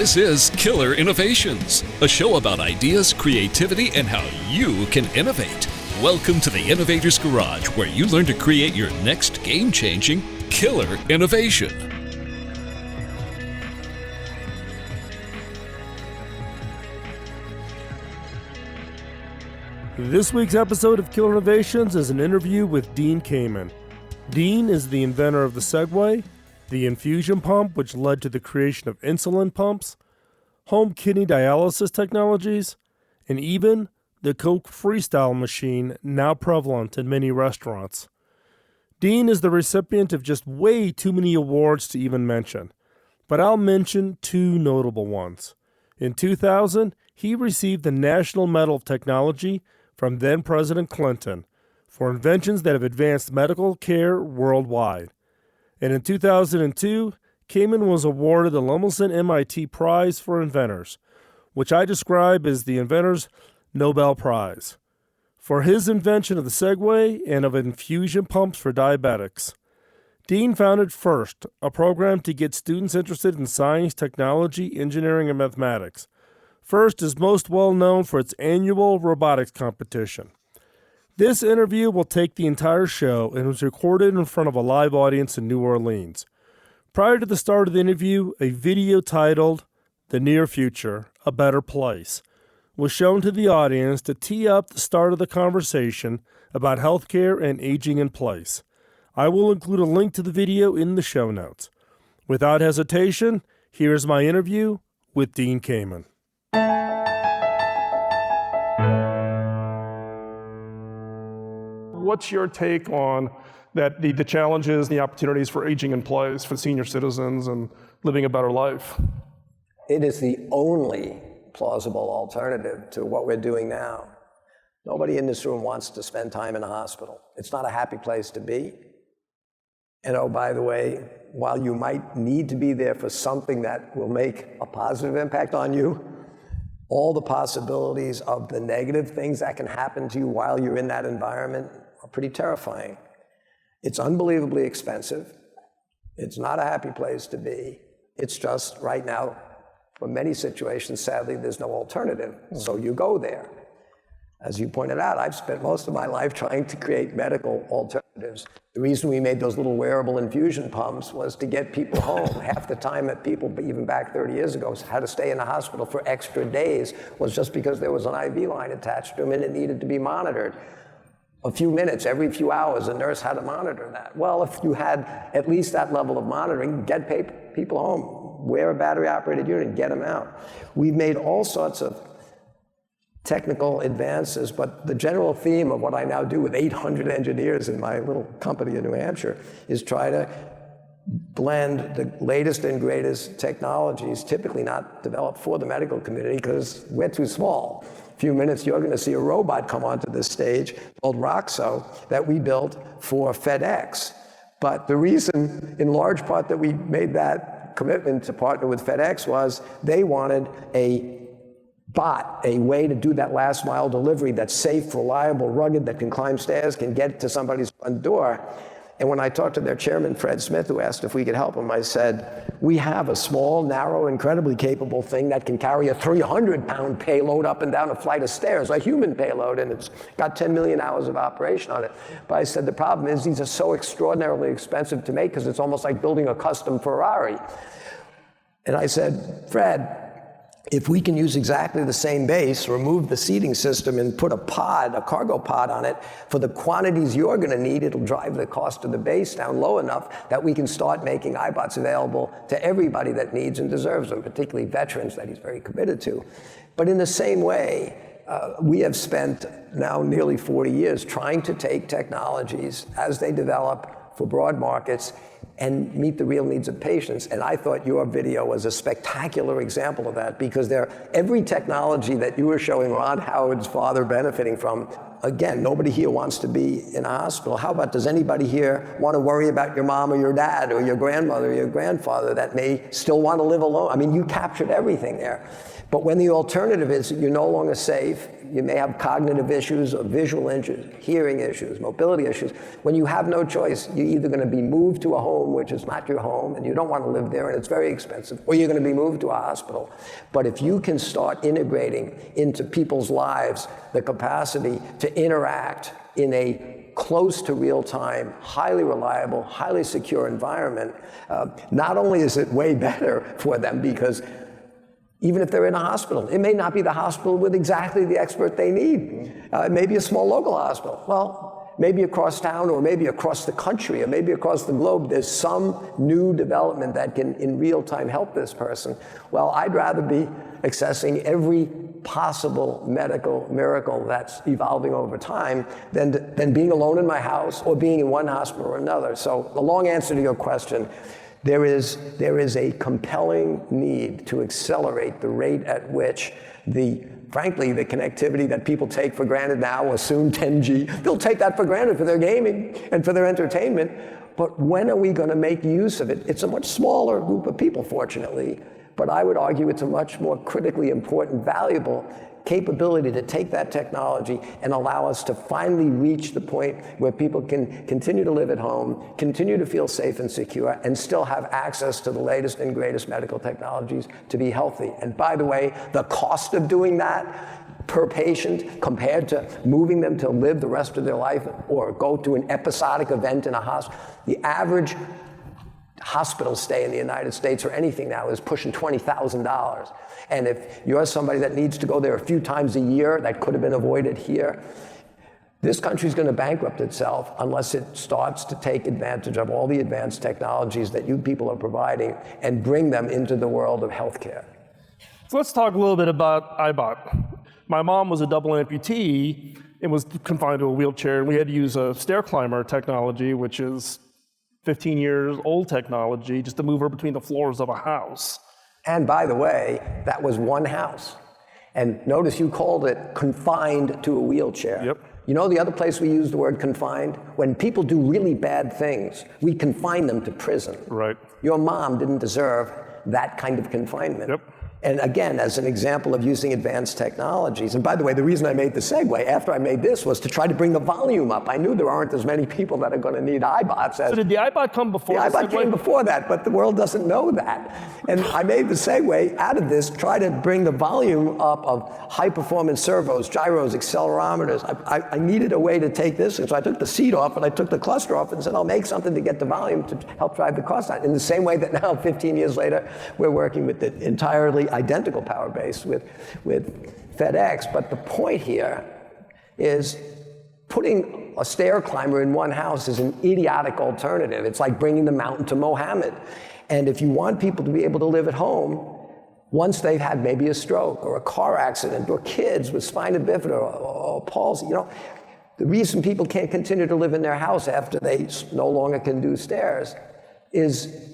This is Killer Innovations, a show about ideas, creativity, and how you can innovate. Welcome to the Innovator's Garage, where you learn to create your next game-changing killer innovation. This week's episode of Killer Innovations is an interview with Dean Kamen. Dean is the inventor of the Segway, the infusion pump which led to the creation of insulin pumps, home kidney dialysis technologies, and even the Coke Freestyle machine now prevalent in many restaurants. Dean is the recipient of just way too many awards to even mention, but I'll mention two notable ones. In 2000, he received the National Medal of Technology from then-President Clinton for inventions that have advanced medical care worldwide. And in 2002, Kamen was awarded the Lemelson MIT Prize for Inventors, which I describe as the Inventors Nobel Prize, for his invention of the Segway and of infusion pumps for diabetics. Dean founded FIRST, a program to get students interested in science, technology, engineering, and mathematics. FIRST is most well known for its annual robotics competition. This interview will take the entire show and was recorded in front of a live audience in New Orleans. Prior to the start of the interview, a video titled "The Near Future, A Better Place" was shown to the audience to tee up the start of the conversation about healthcare and aging in place. I will include a link to the video in the show notes. Without hesitation, here is my interview with Dean Kamen. What's your take on that the challenges, the opportunities for aging in place for senior citizens and living a better life? It is the only plausible alternative to what we're doing now. Nobody in this room wants to spend time in a hospital. It's not a happy place to be. And oh, by the way, while you might need to be there for something that will make a positive impact on you, all the possibilities of the negative things that can happen to you while you're in that environment are pretty terrifying. It's unbelievably expensive. It's not a happy place to be. It's just right now, for many situations, sadly, there's no alternative. So you go there. As you pointed out, I've spent most of my life trying to create medical alternatives. The reason we made those little wearable infusion pumps was to get people home. Half the time that people, even back 30 years ago, had to stay in the hospital for extra days was just because there was an IV line attached to them and it needed to be monitored. A few minutes, every few hours, a nurse had to monitor that. Well, if you had at least that level of monitoring, get people home, wear a battery-operated unit, get them out. We've made all sorts of technical advances, but the general theme of what I now do with 800 engineers in my little company in New Hampshire is try to blend the latest and greatest technologies, typically not developed for the medical community because we're too small. A few minutes, you're going to see a robot come onto this stage called Roxo that we built for FedEx. But the reason, in large part, that we made that commitment to partner with FedEx was they wanted a bot, a way to do that last mile delivery that's safe, reliable, rugged, that can climb stairs, can get to somebody's front door. And when I talked to their chairman, Fred Smith, who asked if we could help him, I said, we have a small, narrow, incredibly capable thing that can carry a 300-pound payload up and down a flight of stairs, a human payload, and it's got 10 million hours of operation on it. But I said, the problem is these are so extraordinarily expensive to make because it's almost like building a custom Ferrari. And I said, Fred, if we can use exactly the same base, remove the seating system and put a pod, a cargo pod on it, for the quantities you're going to need, it'll drive the cost of the base down low enough that we can start making iBOTs available to everybody that needs and deserves them, particularly veterans that he's very committed to. But in the same way, we have spent now nearly 40 years trying to take technologies as they develop for broad markets and meet the real needs of patients. And I thought your video was a spectacular example of that because every technology that you were showing Ron Howard's father benefiting from, again, nobody here wants to be in a hospital. How about, does anybody here want to worry about your mom or your dad or your grandmother or your grandfather that may still want to live alone? I mean, you captured everything there. But when the alternative is you're no longer safe, you may have cognitive issues or visual issues, hearing issues, mobility issues. When you have no choice, you're either going to be moved to a home which is not your home and you don't want to live there and it's very expensive, or you're going to be moved to a hospital. But if you can start integrating into people's lives the capacity to interact in a close to real time, highly reliable, highly secure environment, not only is it way better for them because even if they're in a hospital, it may not be the hospital with exactly the expert they need. It may be a small local hospital. Well, maybe across town or maybe across the country or maybe across the globe, there's some new development that can in real time help this person. Well, I'd rather be accessing every possible medical miracle that's evolving over time than being alone in my house or being in one hospital or another. So the long answer to your question, there is a compelling need to accelerate the rate at which frankly, the connectivity that people take for granted now, or soon 10G, they'll take that for granted for their gaming and for their entertainment. But when are we going to make use of it? It's a much smaller group of people, fortunately, but I would argue it's a much more critically important, valuable capability to take that technology and allow us to finally reach the point where people can continue to live at home, continue to feel safe and secure, and still have access to the latest and greatest medical technologies to be healthy. And by the way, the cost of doing that per patient compared to moving them to live the rest of their life or go to an episodic event in a hospital, the average hospital stay in the United States or anything now is pushing $20,000. And if you're somebody that needs to go there a few times a year, that could have been avoided here, this country's going to bankrupt itself unless it starts to take advantage of all the advanced technologies that you people are providing and bring them into the world of healthcare. So let's talk a little bit about iBOT. My mom was a double amputee and was confined to a wheelchair, and we had to use a stair climber technology, which is 15 years old technology, just to move her between the floors of a house. And by the way, that was one house. And notice you called it confined to a wheelchair. Yep. You know the other place we use the word confined? When people do really bad things, we confine them to prison. Right. Your mom didn't deserve that kind of confinement. Yep. And again, as an example of using advanced technologies, and by the way, the reason I made the Segway after I made this was to try to bring the volume up. I knew there aren't as many people that are going to need iBots. So did the iBot come before the iBot came before that, but the world doesn't know that. And I made the Segway out of this, try to bring the volume up of high-performance servos, gyros, accelerometers. I needed a way to take this, and so I took the seat off and I took the cluster off and said, I'll make something to get the volume to help drive the cost down. In the same way that now, 15 years later, we're working with the entirely identical power base with FedEx. But the point here is putting a stair climber in one house is an idiotic alternative. It's like bringing the mountain to Mohammed. And if you want people to be able to live at home, once they've had maybe a stroke or a car accident or kids with spina bifida or palsy, you know, the reason people can't continue to live in their house after they no longer can do stairs is,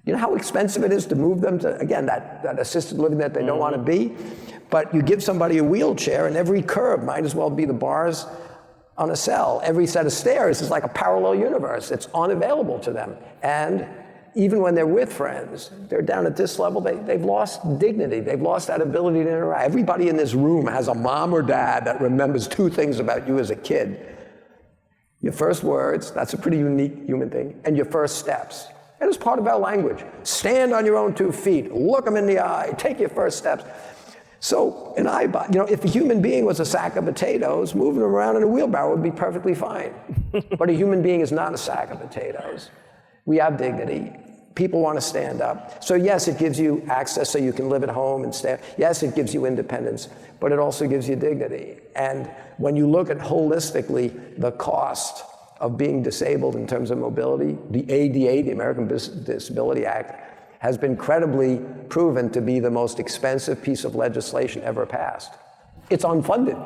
you know how expensive it is to move them to, again, that assisted living that they don't want to be? But you give somebody a wheelchair and every curb might as well be the bars on a cell. Every set of stairs is like a parallel universe. It's unavailable to them. And even when they're with friends, they're down at this level, they've lost dignity. They've lost that ability to interact. Everybody in this room has a mom or dad that remembers two things about you as a kid. Your first words, that's a pretty unique human thing, and your first steps. And it's part of our language. Stand on your own 2 feet, look them in the eye, take your first steps. So an iBot, you know, if a human being was a sack of potatoes, moving them around in a wheelbarrow would be perfectly fine. But a human being is not a sack of potatoes. We have dignity. People want to stand up. So yes, it gives you access so you can live at home and stand. Yes, it gives you independence, but it also gives you dignity. And when you look at holistically the cost of being disabled in terms of mobility, the ADA, the American Disability Act, has been credibly proven to be the most expensive piece of legislation ever passed. It's unfunded.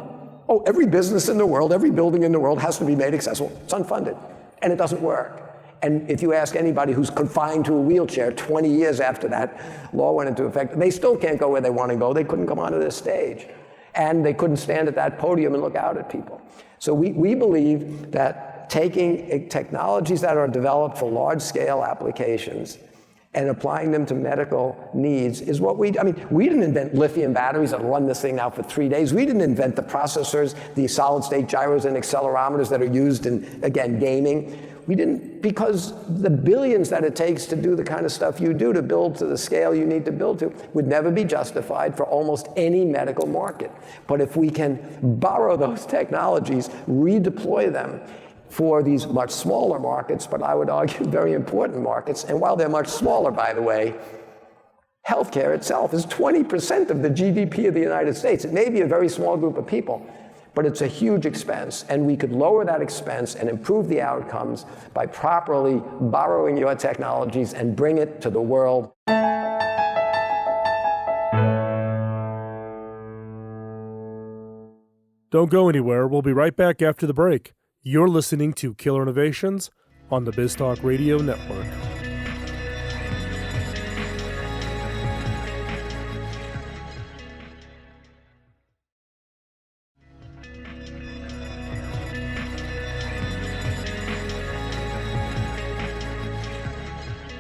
Oh, every business in the world, every building in the world has to be made accessible. It's unfunded, and it doesn't work. And if you ask anybody who's confined to a wheelchair 20 years after that law went into effect, they still can't go where they want to go. They couldn't come onto this stage. And they couldn't stand at that podium and look out at people. So we believe that taking technologies that are developed for large-scale applications and applying them to medical needs is what we didn't invent lithium batteries that run this thing now for 3 days. We didn't invent the processors, the solid state gyros and accelerometers that are used in, again, gaming. We didn't, because the billions that it takes to do the kind of stuff you do, to build to the scale you need to build to, would never be justified for almost any medical market. But if we can borrow those technologies, redeploy them for these much smaller markets, but I would argue very important markets, and while they're much smaller, by the way, healthcare itself is 20% of the GDP of the United States. It may be a very small group of people, but it's a huge expense, and we could lower that expense and improve the outcomes by properly borrowing your technologies and bring it to the world. Don't go anywhere. We'll be right back after the break. You're listening to Killer Innovations on the BizTalk Radio Network.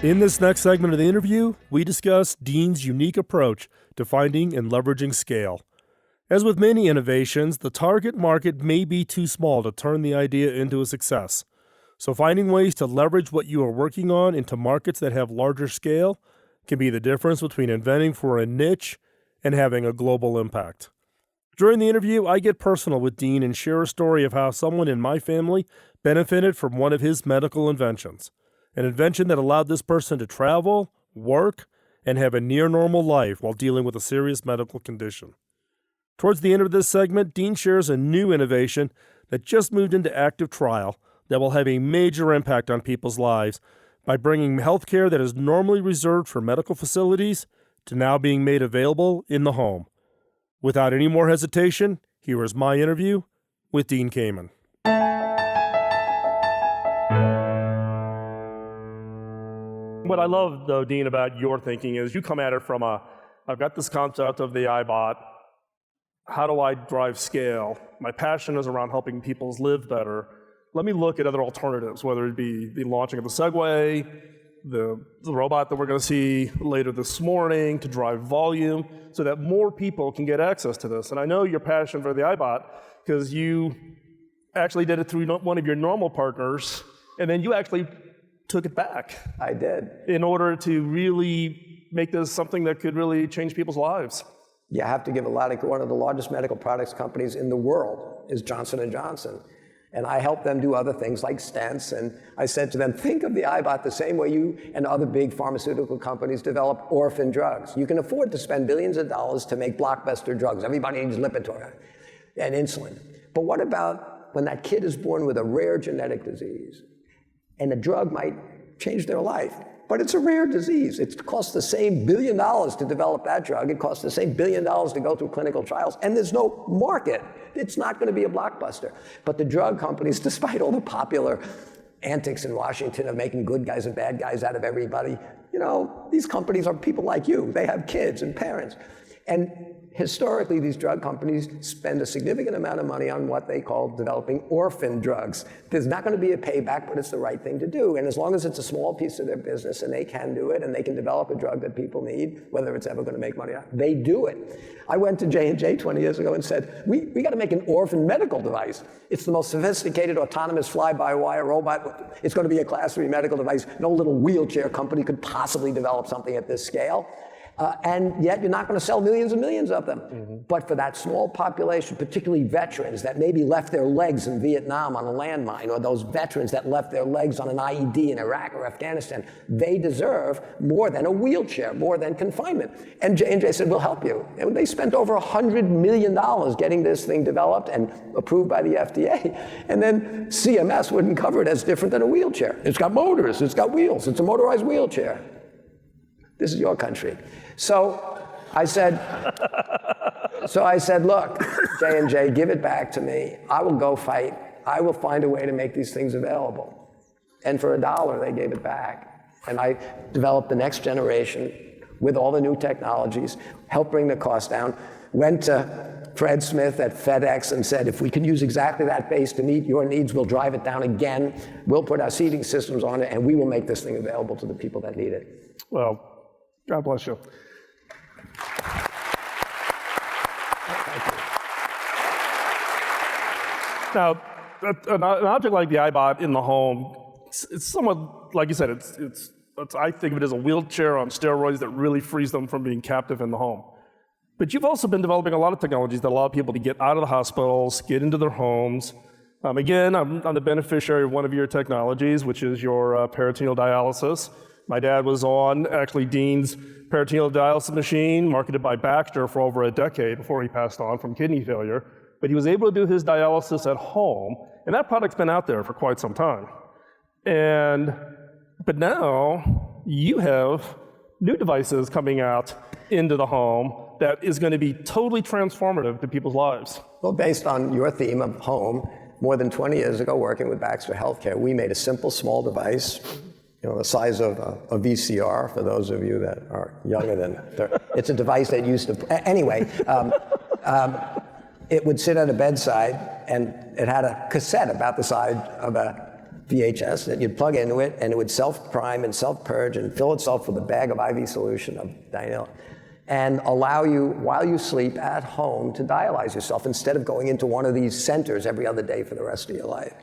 In this next segment of the interview, we discuss Dean's unique approach to finding and leveraging scale. As with many innovations, the target market may be too small to turn the idea into a success. So finding ways to leverage what you are working on into markets that have larger scale can be the difference between inventing for a niche and having a global impact. During the interview, I get personal with Dean and share a story of how someone in my family benefited from one of his medical inventions, an invention that allowed this person to travel, work, and have a near-normal life while dealing with a serious medical condition. Towards the end of this segment, Dean shares a new innovation that just moved into active trial that will have a major impact on people's lives by bringing healthcare that is normally reserved for medical facilities to now being made available in the home. Without any more hesitation, here is my interview with Dean Kamen. What I love, though, Dean, about your thinking is you come at it from I've got this concept of the iBOT. How do I drive scale? My passion is around helping people live better. Let me look at other alternatives, whether it be the launching of the Segway, the robot that we're going to see later this morning to drive volume so that more people can get access to this. And I know your passion for the iBOT because you actually did it through one of your normal partners, and then you actually took it back. I did. In order to really make this something that could really change people's lives. You have to give a lot of, one of the largest medical products companies in the world is Johnson & Johnson. And I helped them do other things like stents. And I said to them, think of the iBOT the same way you and other big pharmaceutical companies develop orphan drugs. You can afford to spend billions of dollars to make blockbuster drugs. Everybody needs Lipitor and insulin. But what about when that kid is born with a rare genetic disease and the drug might change their life? But it's a rare disease. It costs the same $1 billion to develop that drug. It costs the same $1 billion to go through clinical trials, and there's no market. It's not going to be a blockbuster. But the drug companies, despite all the popular antics in Washington of making good guys and bad guys out of everybody, you know, these companies are people like you. They have kids and parents. And historically, these drug companies spend a significant amount of money on what they call developing orphan drugs. There's not going to be a payback, but it's the right thing to do. And as long as it's a small piece of their business and they can do it and they can develop a drug that people need, whether it's ever going to make money or not, they do it. I went to J&J 20 years ago and said, we got to make an orphan medical device. It's the most sophisticated autonomous fly-by-wire robot. It's going to be a class 3 medical device. No little wheelchair company could possibly develop something at this scale. And yet you're not going to sell millions and millions of them. Mm-hmm. But for that small population, particularly veterans that maybe left their legs in Vietnam on a landmine, or those veterans that left their legs on an IED in Iraq or Afghanistan, they deserve more than a wheelchair, more than confinement. And J&J said, we'll help you. And they spent over $100 million getting this thing developed and approved by the FDA. And then CMS wouldn't cover it as different than a wheelchair. It's got motors, it's got wheels, it's a motorized wheelchair. This is your country. So I said, look, J&J, give it back to me. I will go fight. I will find a way to make these things available. And for $1, they gave it back. And I developed the next generation with all the new technologies, helped bring the cost down, went to Fred Smith at FedEx and said, if we can use exactly that base to meet your needs, we'll drive it down again, we'll put our seating systems on it, and we will make this thing available to the people that need it. Well, God bless you. Now, an object like the iBOT in the home, it's somewhat, like you said, it's I think of it as a wheelchair on steroids that really frees them from being captive in the home. But you've also been developing a lot of technologies that allow people to get out of the hospitals, get into their homes. Again, I'm the beneficiary of one of your technologies, which is your peritoneal dialysis. My dad was on, actually, Dean's peritoneal dialysis machine, marketed by Baxter for over a decade before he passed on from kidney failure. But he was able to do his dialysis at home, and that product's been out there for quite some time. But now you have new devices coming out into the home that is going to be totally transformative to people's lives. Well, based on your theme of home, more than 20 years ago, working with Baxter Healthcare, we made a simple, small device, the size of a VCR, for those of you that are younger than 30. It's a device that used to, anyway, it would sit at a bedside, and it had a cassette about the size of a VHS that you'd plug into it, and it would self-prime and self-purge and fill itself with a bag of IV solution of Dynel, and allow you, while you sleep at home, to dialyze yourself instead of going into one of these centers every other day for the rest of your life.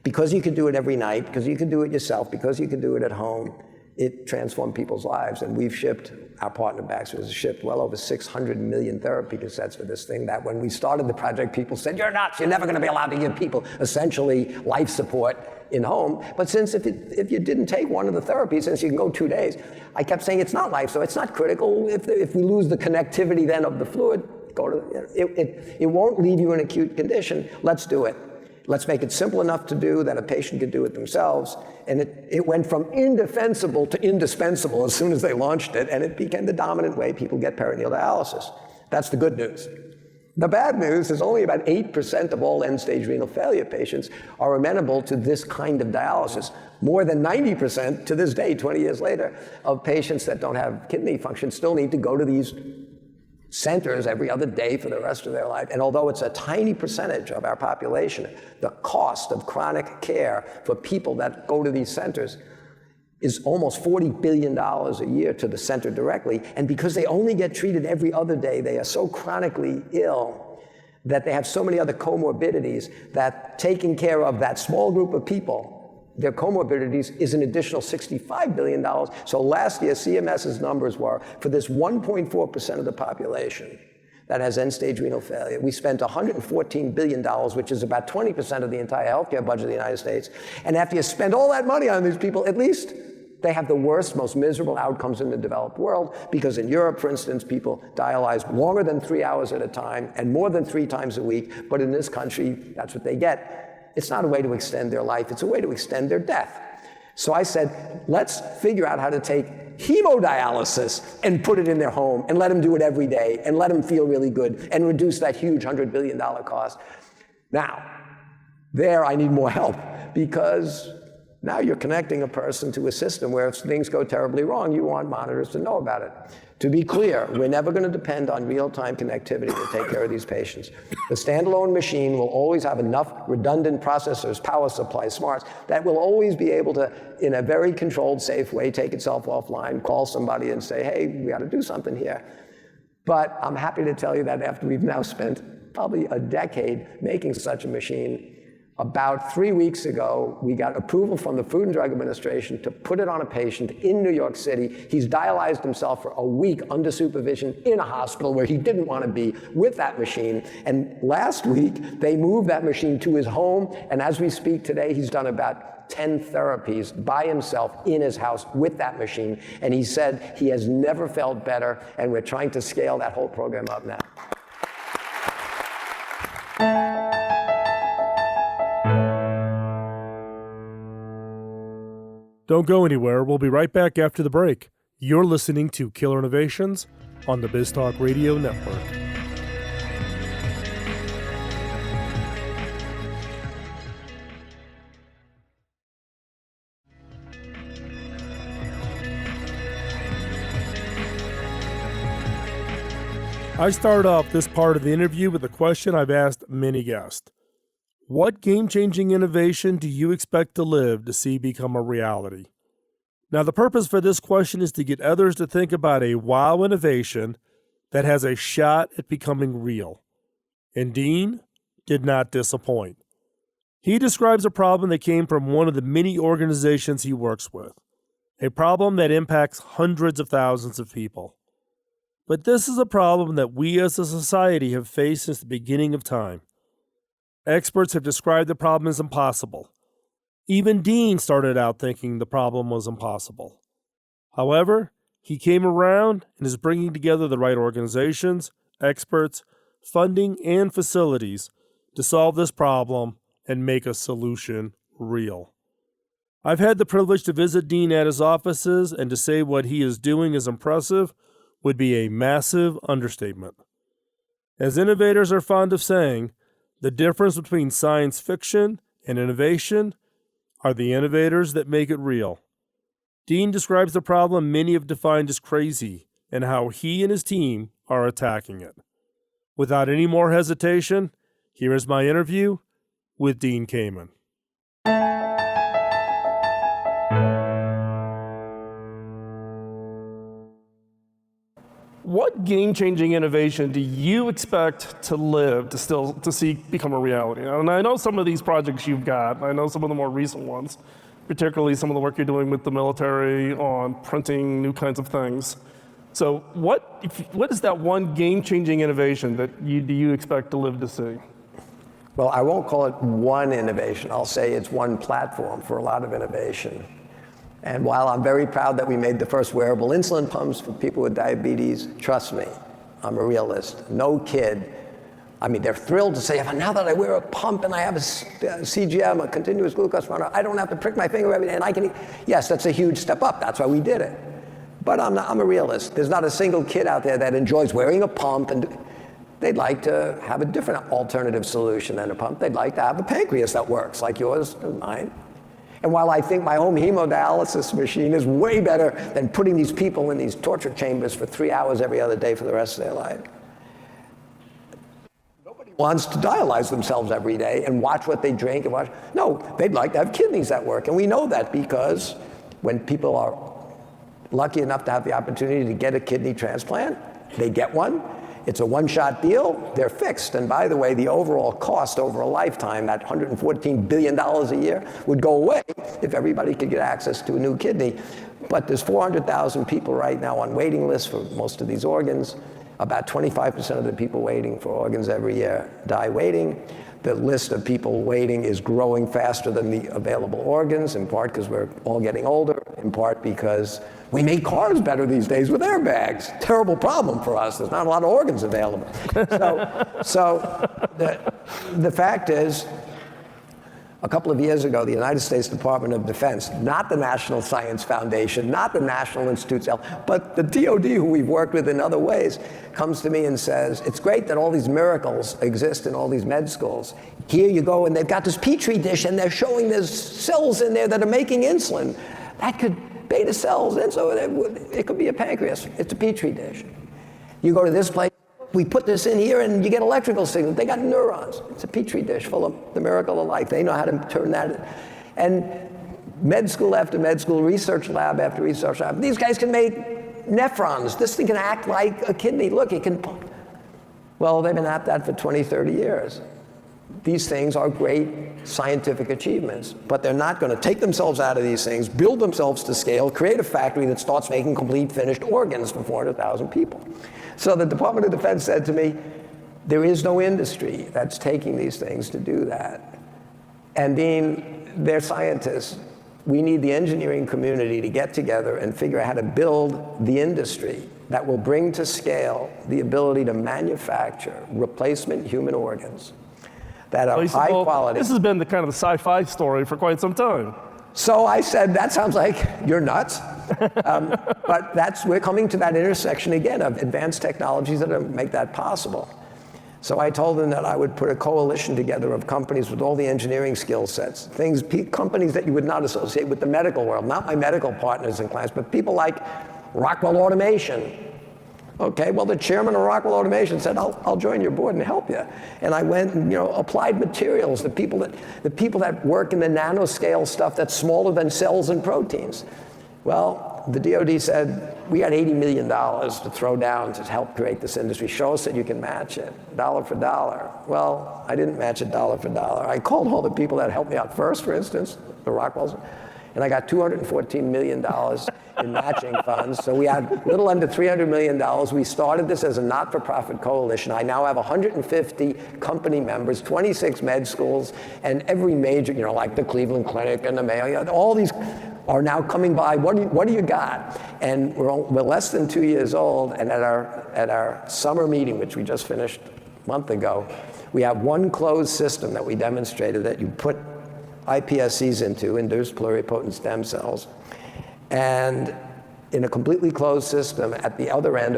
Because you could do it every night, because you could do it yourself, because you could do it at home, it transformed people's lives. And we've shipped, our partner Baxter has shipped well over 600 million therapy cassettes for this thing, that when we started the project, people said, you're nuts, you're never going to be allowed to give people essentially life support in home. But since if you didn't take one of the therapies, since you can go 2 days, I kept saying it's not life, so it's not critical. If we lose the connectivity then of the fluid, it won't leave you in acute condition. Let's do it. Let's make it simple enough to do that a patient could do it themselves. And it went from indefensible to indispensable as soon as they launched it, and it became the dominant way people get peritoneal dialysis. That's the good news. The bad news is only about 8% of all end-stage renal failure patients are amenable to this kind of dialysis. More than 90% to this day, 20 years later, of patients that don't have kidney function still need to go to these centers every other day for the rest of their life. And although it's a tiny percentage of our population, the cost of chronic care for people that go to these centers is almost $40 billion a year to the center directly. And because they only get treated every other day, they are so chronically ill that they have so many other comorbidities that taking care of that small group of people, their comorbidities, is an additional $65 billion. So last year, CMS's numbers were, for this 1.4% of the population that has end-stage renal failure, we spent $114 billion, which is about 20% of the entire healthcare budget of the United States. And after you spend all that money on these people, at least they have the worst, most miserable outcomes in the developed world, because in Europe, for instance, people dialyze longer than 3 hours at a time and more than 3 times a week. But in this country, that's what they get. It's not a way to extend their life, it's a way to extend their death. So I said, let's figure out how to take hemodialysis and put it in their home and let them do it every day and let them feel really good and reduce that huge $100 billion cost. Now, there I need more help, because now you're connecting a person to a system where if things go terribly wrong, you want monitors to know about it. To be clear, we're never going to depend on real-time connectivity to take care of these patients. The standalone machine will always have enough redundant processors, power supplies, smarts, that will always be able to, in a very controlled, safe way, take itself offline, call somebody and say, hey, we got to do something here. But I'm happy to tell you that after we've now spent probably a decade making such a machine, about 3 weeks ago, we got approval from the Food and Drug Administration to put it on a patient in New York City. He's dialyzed himself for a week under supervision in a hospital where he didn't want to be, with that machine. And last week, they moved that machine to his home. And as we speak today, he's done about 10 therapies by himself in his house with that machine. And he said he has never felt better. And we're trying to scale that whole program up now. Don't go anywhere. We'll be right back after the break. You're listening to Killer Innovations on the BizTalk Radio Network. I start off this part of the interview with a question I've asked many guests. What game-changing innovation do you expect to live to see become a reality? Now, the purpose for this question is to get others to think about a wow innovation that has a shot at becoming real. And Dean did not disappoint. He describes a problem that came from one of the many organizations he works with, a problem that impacts hundreds of thousands of people. But this is a problem that we as a society have faced since the beginning of time. Experts have described the problem as impossible. Even Dean started out thinking the problem was impossible. However, he came around and is bringing together the right organizations, experts, funding, and facilities to solve this problem and make a solution real. I've had the privilege to visit Dean at his offices, and to say what he is doing is impressive would be a massive understatement. As innovators are fond of saying, the difference between science fiction and innovation are the innovators that make it real. Dean describes the problem many have defined as crazy and how he and his team are attacking it. Without any more hesitation, here is my interview with Dean Kamen. What game-changing innovation do you expect to live to see become a reality? And I know some of these projects you've got. I know some of the more recent ones, particularly some of the work you're doing with the military on printing new kinds of things. So what is that one game-changing innovation that do you expect to live to see? Well, I won't call it one innovation. I'll say it's one platform for a lot of innovation. And while I'm very proud that we made the first wearable insulin pumps for people with diabetes, trust me, I'm a realist. No kid, they're thrilled to say, now that I wear a pump and I have a CGM, a continuous glucose monitor, I don't have to prick my finger every day and I can eat. Yes, that's a huge step up. That's why we did it. But I'm a realist. There's not a single kid out there that enjoys wearing a pump, and they'd like to have a different alternative solution than a pump. They'd like to have a pancreas that works like yours and mine. And while I think my home hemodialysis machine is way better than putting these people in these torture chambers for 3 hours every other day for the rest of their life, nobody wants to dialyze themselves every day and watch what they drink and watch. No, they'd like to have kidneys that work. And we know that because when people are lucky enough to have the opportunity to get a kidney transplant, they get one. It's a one-shot deal, they're fixed. And by the way, the overall cost over a lifetime, that $114 billion a year, would go away if everybody could get access to a new kidney. But there's 400,000 people right now on waiting lists for most of these organs. About 25% of the people waiting for organs every year die waiting. The list of people waiting is growing faster than the available organs, in part because we're all getting older, in part because we make cars better these days with airbags. Terrible problem for us. There's not a lot of organs available. So the fact is, a couple of years ago, the United States Department of Defense, not the National Science Foundation, not the National Institutes of Health, but the DOD, who we've worked with in other ways, comes to me and says, it's great that all these miracles exist in all these med schools. Here you go, and they've got this Petri dish, and they're showing there's cells in there that are making insulin. That could beta cells, and so it could be a pancreas. It's a Petri dish. You go to this place, we put this in here and you get electrical signals. They got neurons. It's a Petri dish full of the miracle of life. They know how to turn that. And med school after med school, research lab after research lab, these guys can make nephrons. This thing can act like a kidney. Look, it can pump. Well, they've been at that for 20, 30 years. These things are great scientific achievements, but they're not going to take themselves out of these things, build themselves to scale, create a factory that starts making complete finished organs for 400,000 people. So the Department of Defense said to me, there is no industry that's taking these things to do that. And Dean, they're scientists. We need the engineering community to get together and figure out how to build the industry that will bring to scale the ability to manufacture replacement human organs that are high quality. This has been the kind of the sci-fi story for quite some time. So I said, that sounds like you're nuts. But we're coming to that intersection again of advanced technologies that make that possible. So I told them that I would put a coalition together of companies with all the engineering skill sets, companies that you would not associate with the medical world, not my medical partners and clients, but people like Rockwell Automation, Okay, well, the chairman of Rockwell Automation said, I'll join your board and help you. And I went and, applied materials, the people that work in the nanoscale stuff that's smaller than cells and proteins. Well, the DOD said, we got $80 million to throw down to help create this industry. Show us that you can match it, dollar for dollar. Well, I didn't match it dollar for dollar. I called all the people that helped me out first, for instance, the Rockwells, and I got $214 million in matching funds. So we had a little under $300 million. We started this as a not-for-profit coalition. I now have 150 company members, 26 med schools, and every major, like the Cleveland Clinic and the Mayo, all these are now coming by. What do you got? And we're less than 2 years old, and at our summer meeting, which we just finished a month ago, we have one closed system that we demonstrated that you put iPSCs into, induced pluripotent stem cells, and in a completely closed system, at the other end,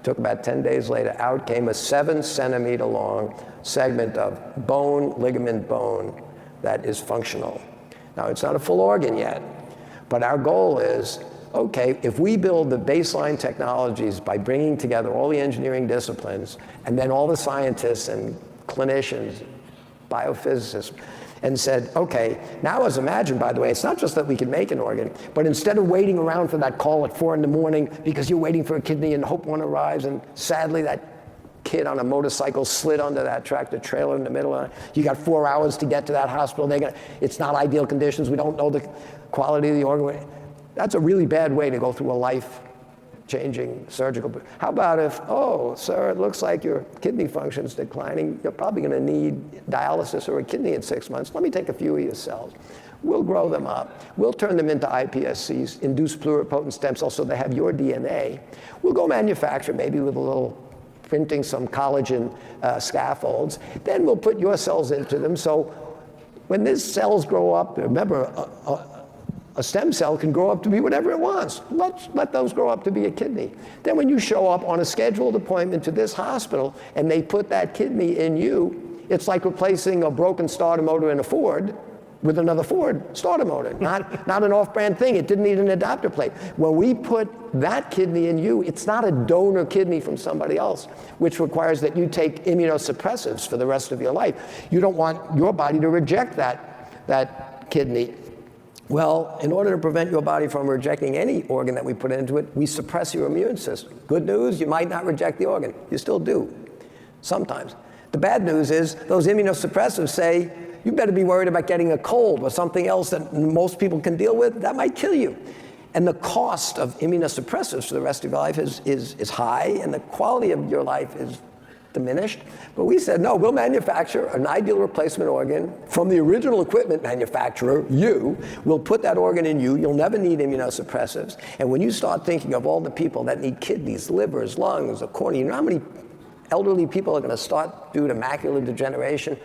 took about 10 days later, out came a 7-centimeter long segment of bone, ligament bone, that is functional. Now, it's not a full organ yet, but our goal is, okay, if we build the baseline technologies by bringing together all the engineering disciplines, and then all the scientists and clinicians, biophysicists, and said, okay, now as imagine, by the way, it's not just that we can make an organ, but instead of waiting around for that call at 4 in the morning because you're waiting for a kidney and hope one arrives, and sadly that kid on a motorcycle slid under that tractor trailer in the middle of it. You got 4 hours to get to that hospital. It's not ideal conditions. We don't know the quality of the organ. That's a really bad way to go through a life-changing surgical. How about if, oh, sir, it looks like your kidney function's declining. You're probably going to need dialysis or a kidney in 6 months. Let me take a few of your cells. We'll grow them up. We'll turn them into iPSCs, induced pluripotent stem cells, so they have your DNA. We'll go manufacture, maybe with a little printing some collagen scaffolds. Then we'll put your cells into them. So when these cells grow up, remember, a stem cell can grow up to be whatever it wants. Let those grow up to be a kidney. Then when you show up on a scheduled appointment to this hospital and they put that kidney in you, it's like replacing a broken starter motor in a Ford with another Ford starter motor, not an off-brand thing. It didn't need an adapter plate. When we put that kidney in you, it's not a donor kidney from somebody else, which requires that you take immunosuppressives for the rest of your life. You don't want your body to reject that kidney. Well, in order to prevent your body from rejecting any organ that we put into it, we suppress your immune system. Good news, you might not reject the organ. You still do, sometimes. The bad news is those immunosuppressives say, you better be worried about getting a cold or something else that most people can deal with. That might kill you. And the cost of immunosuppressives for the rest of your life is high, and the quality of your life is diminished. But we said, no, we'll manufacture an ideal replacement organ from the original equipment manufacturer, you. We'll put that organ in you. You'll never need immunosuppressives. And when you start thinking of all the people that need kidneys, livers, lungs, a cornea, you know how many elderly people are going to start due to macular degeneration?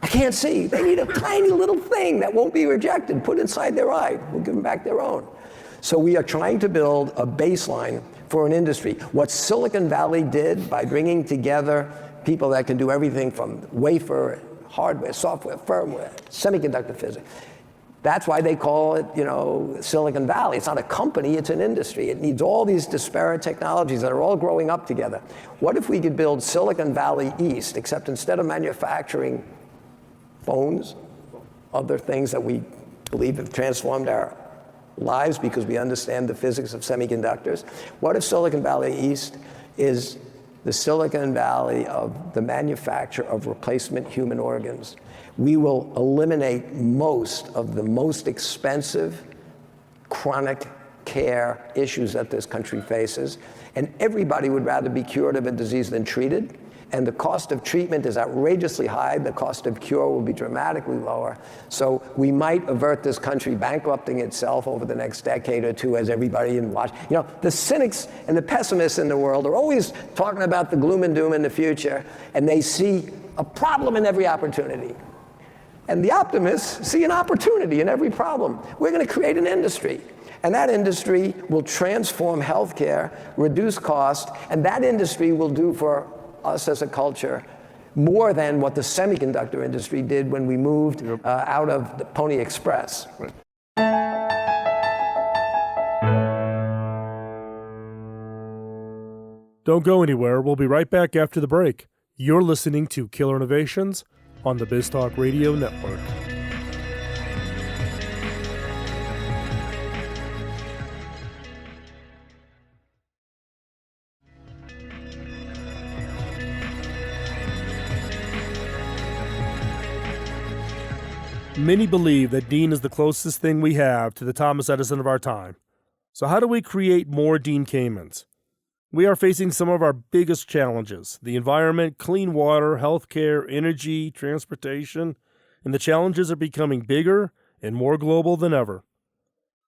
I can't see. They need a tiny little thing that won't be rejected, put inside their eye. We'll give them back their own. So we are trying to build a baseline for an industry. What Silicon Valley did by bringing together people that can do everything from wafer, hardware, software, firmware, semiconductor physics. That's why they call it, Silicon Valley. It's not a company, it's an industry. It needs all these disparate technologies that are all growing up together. What if we could build Silicon Valley East, except instead of manufacturing phones, other things that we believe have transformed our lives because we understand the physics of semiconductors. What if Silicon Valley East is the Silicon Valley of the manufacture of replacement human organs? We will eliminate most of the most expensive chronic care issues that this country faces, and everybody would rather be cured of a disease than treated. And the cost of treatment is outrageously high. The cost of cure will be dramatically lower. So we might avert this country bankrupting itself over the next decade or two as everybody in Washington. The cynics and the pessimists in the world are always talking about the gloom and doom in the future, and they see a problem in every opportunity. And the optimists see an opportunity in every problem. We're going to create an industry. And that industry will transform healthcare, reduce cost, and that industry will do for us as a culture more than what the semiconductor industry did when we moved out of the Pony Express. Right. Don't go anywhere. We'll be right back after the break. You're listening to Killer Innovations on the BizTalk Radio Network. Many believe that Dean is the closest thing we have to the Thomas Edison of our time. So how do we create more Dean Kamens? We are facing some of our biggest challenges: the environment, clean water, healthcare, energy, transportation, and the challenges are becoming bigger and more global than ever.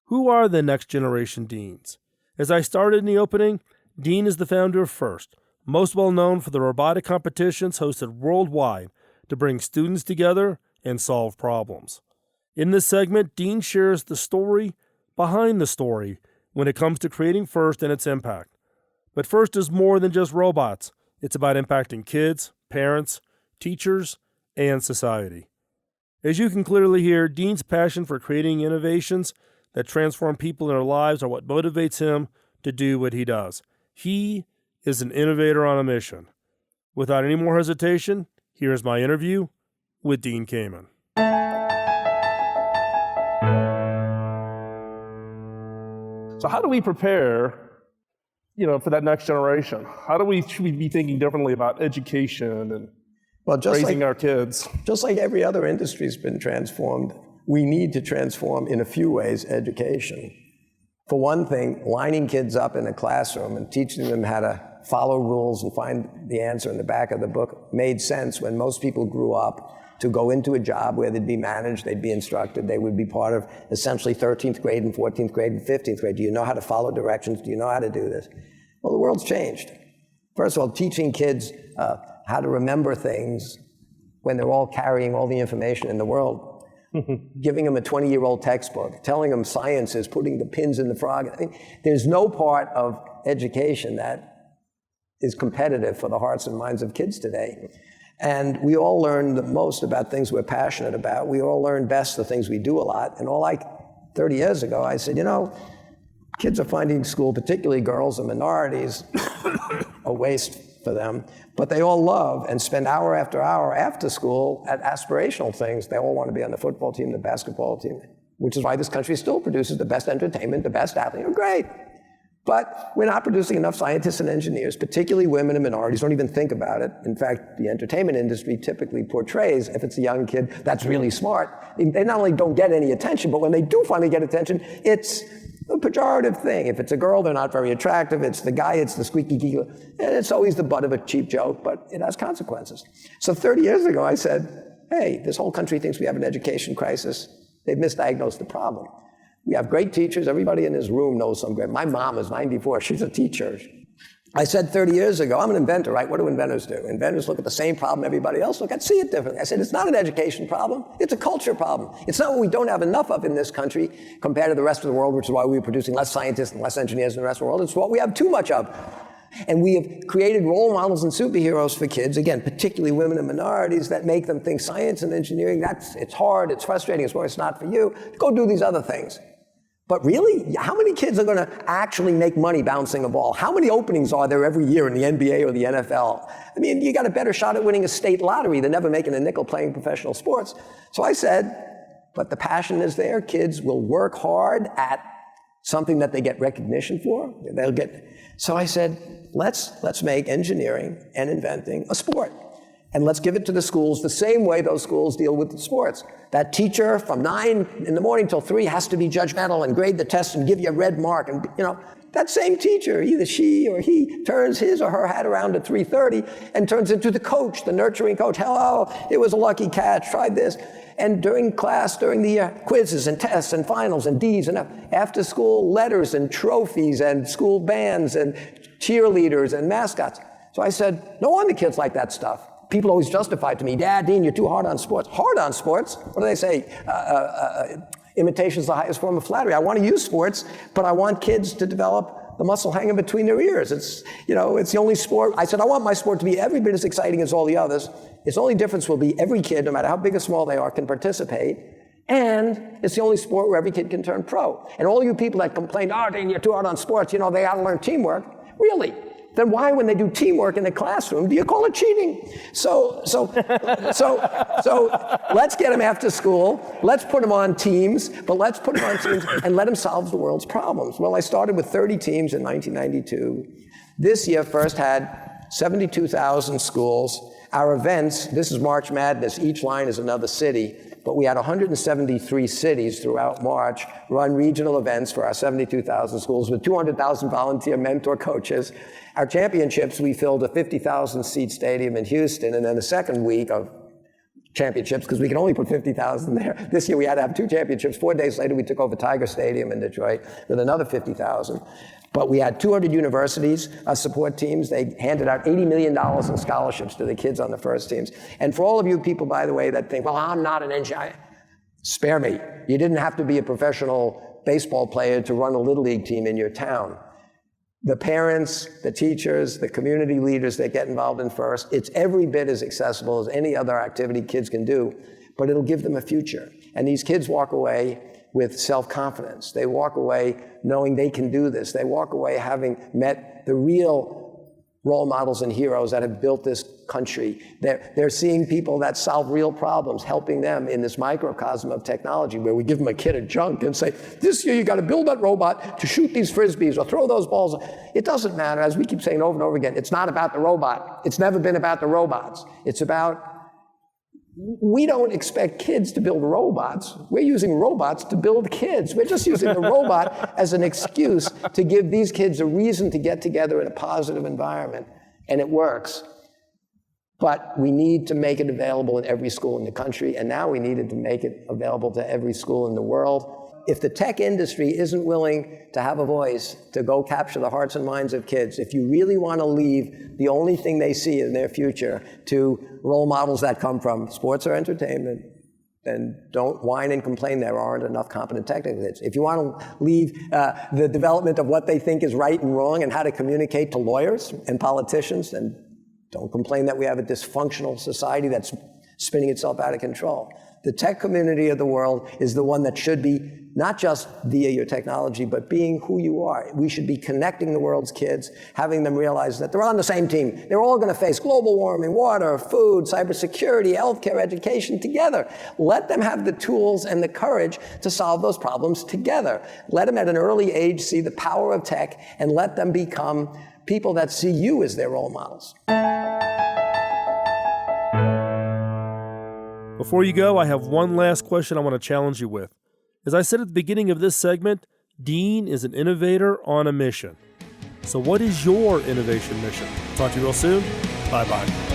Who are the next generation Deans? As I started in the opening, Dean is the founder of FIRST, most well known for the robotic competitions hosted worldwide to bring students together and solve problems. In this segment, Dean shares the story behind the story when it comes to creating FIRST and its impact. But FIRST is more than just robots. It's about impacting kids, parents, teachers, and society. As you can clearly hear, Dean's passion for creating innovations that transform people in their lives are what motivates him to do what he does. He is an innovator on a mission. Without any more hesitation, here is my interview with Dean Kamen. So how do we prepare, for that next generation? Should we be thinking differently about education and raising our kids? Just like every other industry has been transformed, we need to transform in a few ways education. For one thing, lining kids up in a classroom and teaching them how to follow rules and find the answer in the back of the book made sense when most people grew up to go into a job where they'd be managed, they'd be instructed, they would be part of essentially 13th grade and 14th grade and 15th grade. Do you know how to follow directions? Do you know how to do this? Well, the world's changed. First of all, teaching kids how to remember things when they're all carrying all the information in the world, giving them a 20-year-old textbook, telling them science is putting the pins in the frog. I mean, there's no part of education that is competitive for the hearts and minds of kids today. And we all learn the most about things we're passionate about. We all learn best the things we do a lot. And all like 30 years ago, I said, kids are finding school, particularly girls and minorities, a waste for them. But they all love and spend hour after hour after school at aspirational things. They all want to be on the football team, the basketball team, which is why this country still produces the best entertainment, the best athletes. Great. But we're not producing enough scientists and engineers, particularly women and minorities. Don't even think about it. In fact, the entertainment industry typically portrays, if it's a young kid that's really smart, they not only don't get any attention, but when they do finally get attention, it's a pejorative thing. If it's a girl, they're not very attractive. It's the guy, it's the squeaky geek. And it's always the butt of a cheap joke, but it has consequences. So 30 years ago, I said, hey, this whole country thinks we have an education crisis. They've misdiagnosed the problem. We have great teachers. Everybody in this room knows some great. My mom is 94. She's a teacher. I said 30 years ago, I'm an inventor, right? What do inventors do? Inventors look at the same problem everybody else look at, see it differently. I said, it's not an education problem. It's a culture problem. It's not what we don't have enough of in this country compared to the rest of the world, which is why we're producing less scientists and less engineers in the rest of the world. It's what we have too much of. And we have created role models and superheroes for kids, again, particularly women and minorities, that make them think science and engineering, it's hard, it's frustrating, it's not for you. Go do these other things. But really, how many kids are going to actually make money bouncing a ball? How many openings are there every year in the NBA or the NFL? I mean, you got a better shot at winning a state lottery than never making a nickel playing professional sports. So I said, but the passion is there. Kids will work hard at something that they get recognition for. So I said, let's make engineering and inventing a sport. And let's give it to the schools the same way those schools deal with the sports. That teacher from 9 in the morning till 3 has to be judgmental and grade the test and give you a red mark. And that same teacher, either she or he, turns his or her hat around at 3:30 and turns into the coach, the nurturing coach. Hello, it was a lucky catch, tried this. And during class, during the quizzes and tests and finals and D's and after school letters and trophies and school bands and cheerleaders and mascots. So I said, no wonder kids like that stuff. People always justify it to me, Dad, Dean, you're too hard on sports. Hard on sports? What do they say? Imitation is the highest form of flattery. I want to use sports, but I want kids to develop the muscle hanging between their ears. It's the only sport. I said, I want my sport to be every bit as exciting as all the others. Its only difference will be every kid, no matter how big or small they are, can participate. And it's the only sport where every kid can turn pro. And all you people that complain, Dean, you're too hard on sports, they ought to learn teamwork. Really? then why, when they do teamwork in the classroom, do you call it cheating? So let's get them after school. Let's put them on teams, but let's put them on teams and let them solve the world's problems. Well, I started with 30 teams in 1992. This year first had 72,000 schools. Our events, this is March Madness, each line is another city, but we had 173 cities throughout March run regional events for our 72,000 schools with 200,000 volunteer mentor coaches. Our championships, we filled a 50,000-seat stadium in Houston, and then the second week of championships, because we can only put 50,000 there. This year we had to have 2 championships. 4 days later, we took over Tiger Stadium in Detroit with another 50,000. But we had 200 universities support teams. They handed out $80 million in scholarships to the kids on the first teams. And for all of you people, by the way, that think, well, I'm not an engineer, spare me. You didn't have to be a professional baseball player to run a Little League team in your town. The parents, the teachers, the community leaders that get involved in FIRST, it's every bit as accessible as any other activity kids can do, but it'll give them a future. And these kids walk away with self-confidence. They walk away knowing they can do this. They walk away having met the real role models and heroes that have built this country. They're seeing people that solve real problems, helping them in this microcosm of technology where we give them a kit of junk and say, this year you got to build that robot to shoot these frisbees or throw those balls. It doesn't matter, as we keep saying over and over again, it's not about the robot. It's never been about the robots. It's about, we don't expect kids to build robots. We're using robots to build kids. We're just using the robot as an excuse to give these kids a reason to get together in a positive environment. And it works. But we need to make it available in every school in the country, and now we needed to make it available to every school in the world. If the tech industry isn't willing to have a voice to go capture the hearts and minds of kids, if you really want to leave the only thing they see in their future to role models that come from sports or entertainment, then don't whine and complain there aren't enough competent technical kids. If you want to leave the development of what they think is right and wrong and how to communicate to lawyers and politicians, then don't complain that we have a dysfunctional society that's spinning itself out of control. The tech community of the world is the one that should be not just via your technology, but being who you are. We should be connecting the world's kids, having them realize that they're on the same team. They're all going to face global warming, water, food, cybersecurity, healthcare, education together. Let them have the tools and the courage to solve those problems together. Let them at an early age see the power of tech, and let them become people that see you as their role models. Before you go, I have one last question I want to challenge you with. As I said at the beginning of this segment, Dean is an innovator on a mission. So what is your innovation mission? Talk to you real soon. Bye-bye.